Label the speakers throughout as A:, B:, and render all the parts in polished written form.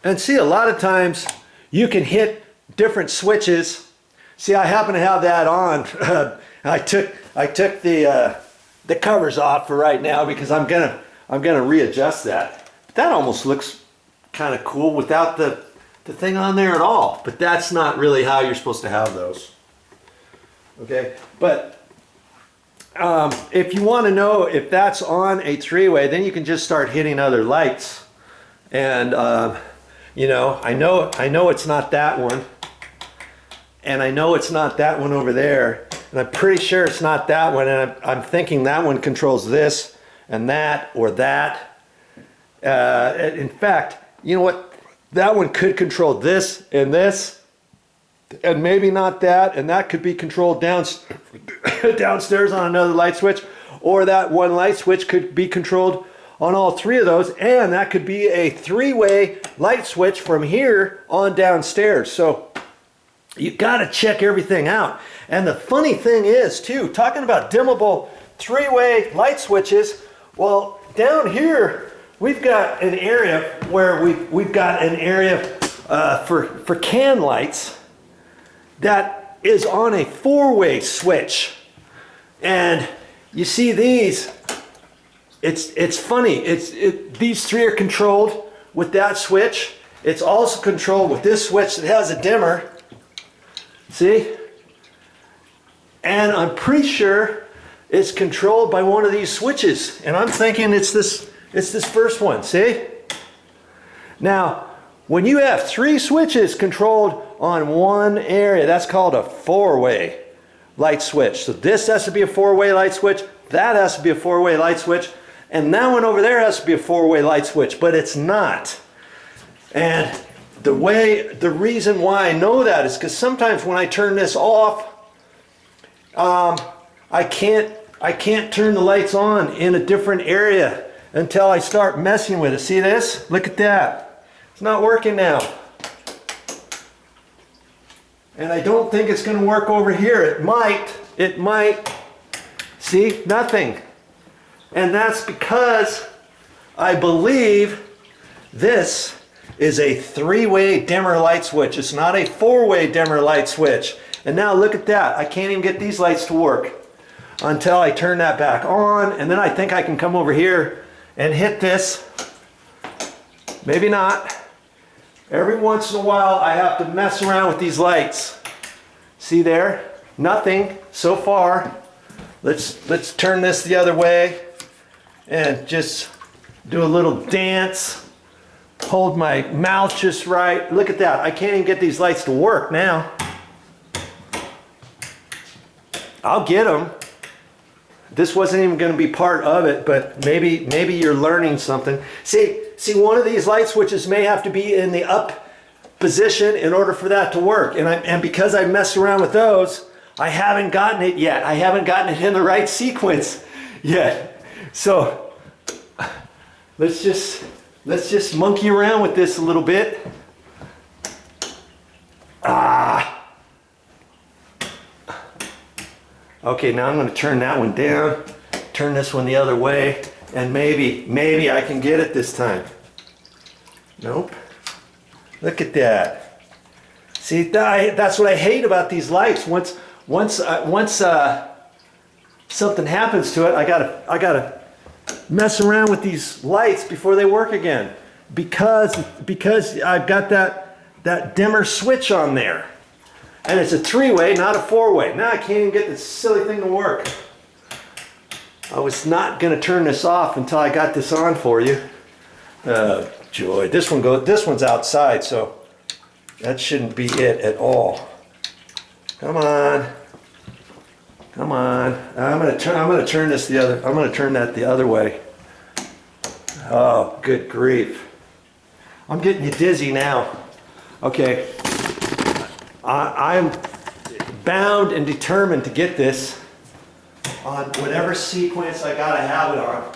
A: And see, a lot of times you can hit different switches. See, I happen to have that on. I took the covers off for right now because I'm gonna readjust that. That almost looks kind of cool without the thing on there at all. But that's not really how you're supposed to have those. Okay, but if you want to know if that's on a three-way, then you can just start hitting other lights. And you know, I know it's not that one, and I know it's not that one over there, and I'm pretty sure it's not that one, and I'm thinking that one controls this and that or that. In fact, you know what? That one could control this, and maybe not that, and that could be controlled downstairs on another light switch, or that one light switch could be controlled on all three of those, and that could be a three-way light switch from here on downstairs. So you got to check everything out. And the funny thing is, too, talking about dimmable three-way light switches, well, down here we've got an area where we've got an area for can lights that is on a four-way switch. And you see these, it's funny, these three are controlled with that switch. It's also controlled with this switch that has a dimmer. See? And I'm pretty sure it's controlled by one of these switches. And I'm thinking it's this first one, see? Now, when you have three switches controlled on one area, that's called a four-way light switch. So this has to be a four-way light switch, that has to be a four-way light switch, and that one over there has to be a four-way light switch, but it's not. And the reason why I know that is because sometimes when I turn this off, I can't turn the lights on in a different area until I start messing with it. See this? Look at that. It's not working now. And I don't think it's going to work over here. It might. See? Nothing. And that's because I believe this is a three-way dimmer light switch. It's not a four-way dimmer light switch. And now look at that. I can't even get these lights to work until I turn that back on. And then I think I can come over here and hit this. Maybe not. Every once in a while I have to mess around with these lights. See there? Nothing so far. Let's turn this the other way and just do a little dance. Hold my mouth just right. Look at that. I can't even get these lights to work now. I'll get them. This wasn't even going to be part of it, but maybe you're learning something. See, one of these light switches may have to be in the up position in order for that to work. And because I messed around with those, I haven't gotten it yet. I haven't gotten it in the right sequence yet. So let's just monkey around with this a little bit. Okay, now I'm going to turn that one down, turn this one the other way, and maybe I can get it this time. Nope. Look at that. See, that's what I hate about these lights. Once something happens to it, I gotta mess around with these lights before they work again, because I've got that dimmer switch on there. And it's a three-way, not a four-way. Now I can't even get this silly thing to work. I was not going to turn this off until I got this on for you. Joy. This one's outside, so that shouldn't be it at all. Come on. Come on. I'm going to turn that the other way. Oh, good grief. I'm getting you dizzy now. Okay. I'm bound and determined to get this on whatever sequence I gotta have it on.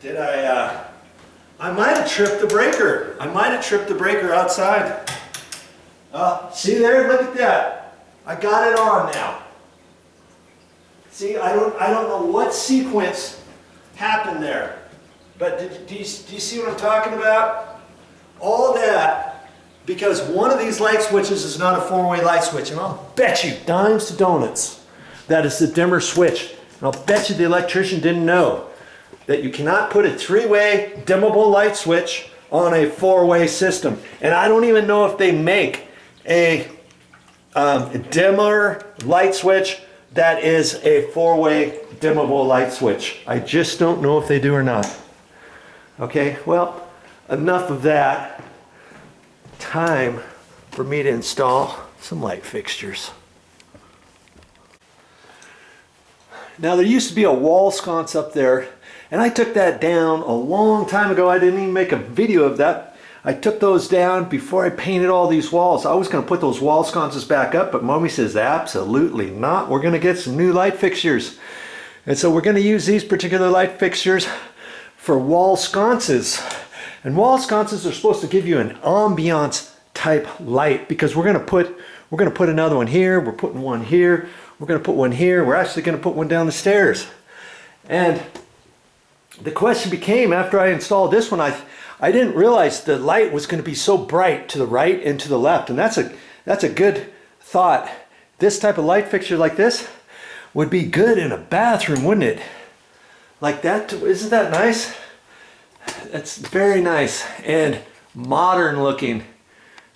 A: Did I might have tripped the breaker. I might have tripped the breaker outside. See there? Look at that. I got it on now. See, I don't know what sequence happened there. But do you see what I'm talking about? All that because one of these light switches is not a 4-way light switch. And I'll bet you dimes to donuts that is the dimmer switch. And I'll bet you the electrician didn't know that you cannot put a 3-way dimmable light switch on a 4-way system. And I don't even know if they make a dimmer light switch that is a 4-way dimmable light switch. I just don't know if they do or not. Okay, well, enough of that. Time for me to install some light fixtures. Now there used to be a wall sconce up there, and I took that down a long time ago. I didn't even make a video of that. I took those down before I painted all these walls. I was going to put those wall sconces back up, but Mommy says absolutely not. We're going to get some new light fixtures. And so we're going to use these particular light fixtures for wall sconces. And wall sconces are supposed to give you an ambiance type light, because we're going to put another one here, we're putting one here, we're going to put one here, we're actually going to put one down the stairs. And the question became, after I installed this one, I didn't realize the light was going to be so bright to the right and to the left. And that's a good thought. This type of light fixture like this would be good in a bathroom, wouldn't it? Like that. Isn't that nice? That's very nice and modern looking.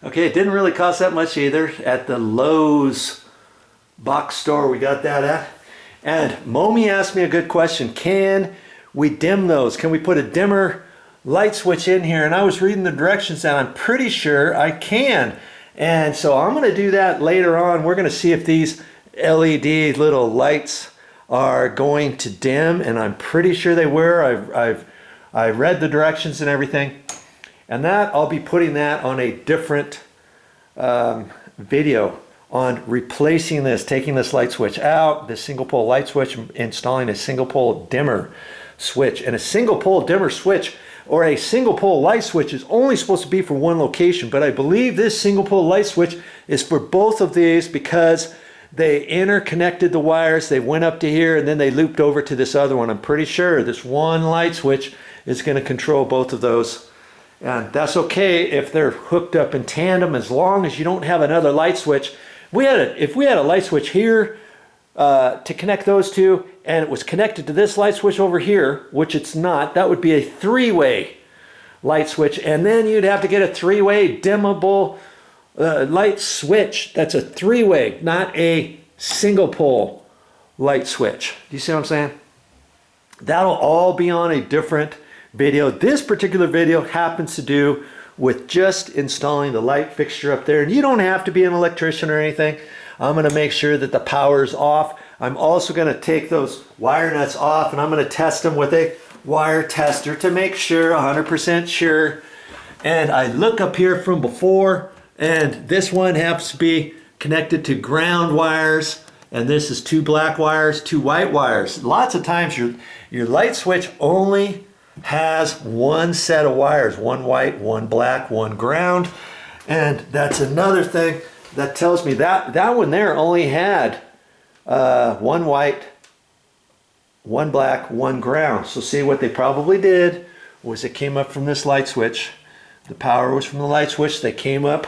A: Okay, it didn't really cost that much either at the Lowe's box store we got that at. And Mommy asked me a good question. Can we dim those? Can we put a dimmer light switch in here? And I was reading the directions and I'm pretty sure I can. And so I'm going to do that later on. We're going to see if these LED little lights are going to dim, and I'm pretty sure they were. I read the directions and everything. And that I'll be putting that on a different video on replacing this, taking this light switch out, this single pole light switch, installing a single pole dimmer switch. And a single pole dimmer switch or a single pole light switch is only supposed to be for one location, but I believe this single pole light switch is for both of these because they interconnected the wires, they went up to here and then they looped over to this other one. I'm pretty sure this one light switch is going to control both of those. And that's okay if they're hooked up in tandem, as long as you don't have another light switch. If we had a light switch here to connect those two, and it was connected to this light switch over here, which it's not, that would be a 3-way light switch. And then you'd have to get a 3-way dimmable light switch. That's a 3-way, not a single pole light switch. Do you see what I'm saying? That'll all be on a different video. This particular video happens to do with just installing the light fixture up there. And you don't have to be an electrician or anything. I'm going to make sure that the power is off. I'm also going to take those wire nuts off and I'm going to test them with a wire tester to make sure, 100% sure. And I look up here from before, and this one happens to be connected to ground wires, and this is 2 black wires, 2 white wires. Lots of times your light switch only has one set of wires, 1 white, 1 black, 1 ground. And that's another thing that tells me that that one there only had 1 white, 1 black, 1 ground. So see, what they probably did was it came up from this light switch. The power was from the light switch. They came up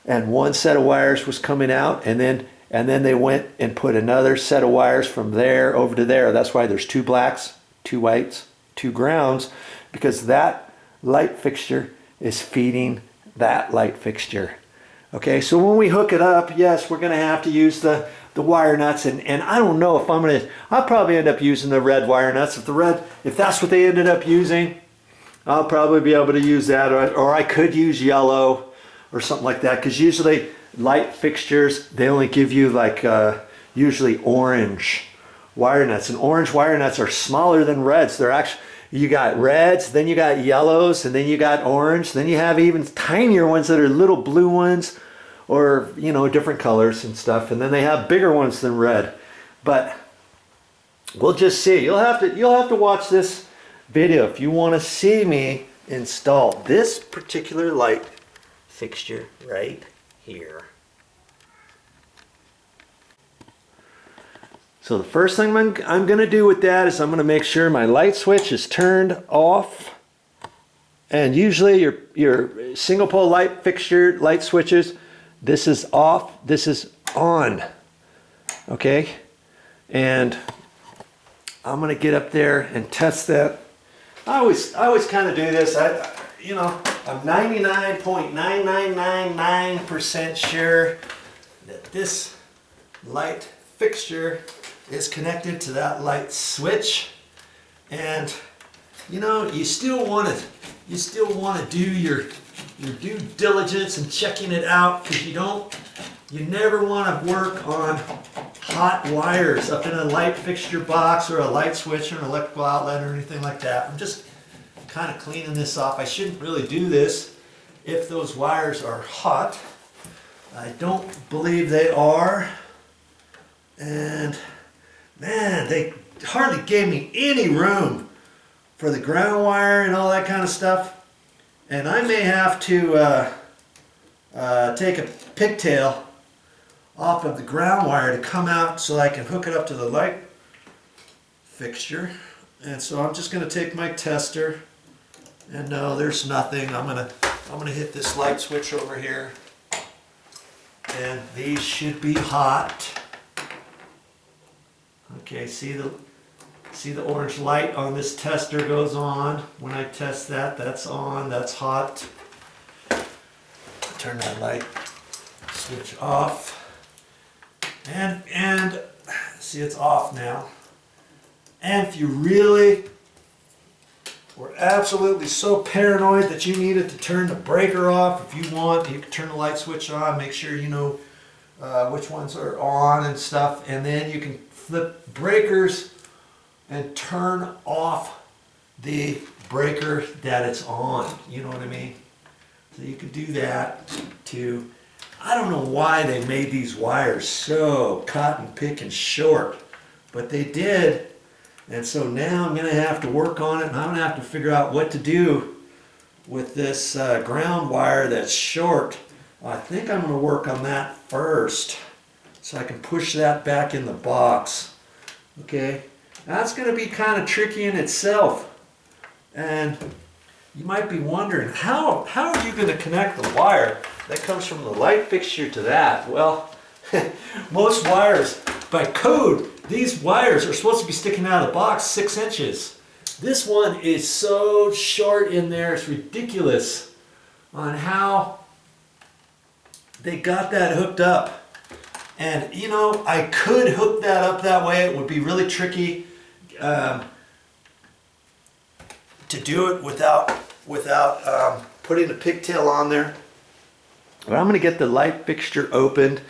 A: and one set of wires was coming out, and then they went and put another set of wires from there over to there. That's why there's 2 blacks, 2 whites, 2 grounds, because that light fixture is feeding that light fixture. Okay, so when we hook it up, yes, we're going to have to use the wire nuts, and I don't know if I'll probably end up using the red wire nuts. If that's what they ended up using, I'll probably be able to use that, or I could use yellow or something like that, because usually light fixtures, they only give you like usually orange wire nuts, and orange wire nuts are smaller than reds. They're actually, you got reds, then you got yellows, and then you got orange, then you have even tinier ones that are little blue ones, or you know, different colors and stuff, and then they have bigger ones than red. But we'll just see. You'll have to watch this video if you want to see me install this particular light fixture right here. So the first thing I'm going to do with that is I'm going to make sure my light switch is turned off. And usually your single pole light fixture light switches, this is off, this is on. Okay? And I'm going to get up there and test that. I always kind of do this. I'm 99.9999% sure that this light fixture is connected to that light switch. And you still want to do your due diligence in checking it out, because you never want to work on hot wires up in a light fixture box or a light switch or an electrical outlet or anything like that. I'm just kind of cleaning this off. I shouldn't really do this if those wires are hot. I don't believe they are. And man, they hardly gave me any room for the ground wire and all that kind of stuff. And I may have to take a pigtail off of the ground wire to come out so I can hook it up to the light fixture. And so I'm just going to take my tester, and no, there's nothing. I'm gonna hit this light switch over here, and these should be hot. Okay, see the orange light on this tester goes on. When I test that, that's on, that's hot. Turn that light switch off. And see, it's off now. And if you really were absolutely so paranoid that you needed to turn the breaker off, if you want, you can turn the light switch on, make sure you know which ones are on and stuff, and then you can flip breakers and turn off the breaker that it's on. You know what I mean? So you could do that too. I don't know why they made these wires so cotton picking short, but they did. And so now I'm going to have to work on it, and I'm going to have to figure out what to do with this ground wire that's short. I think I'm going to work on that first so I can push that back in the box. Okay, that's going to be kind of tricky in itself. And you might be wondering, how are you going to connect the wire that comes from the light fixture to that? Well, most wires, by code, these wires are supposed to be sticking out of the box 6 inches. This one is so short in there, it's ridiculous on how they got that hooked up. And I could hook that up that way. It would be really tricky to do it without putting a pigtail on there. But I'm going to get the light fixture opened,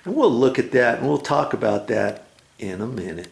A: and we'll look at that, and we'll talk about that in a minute.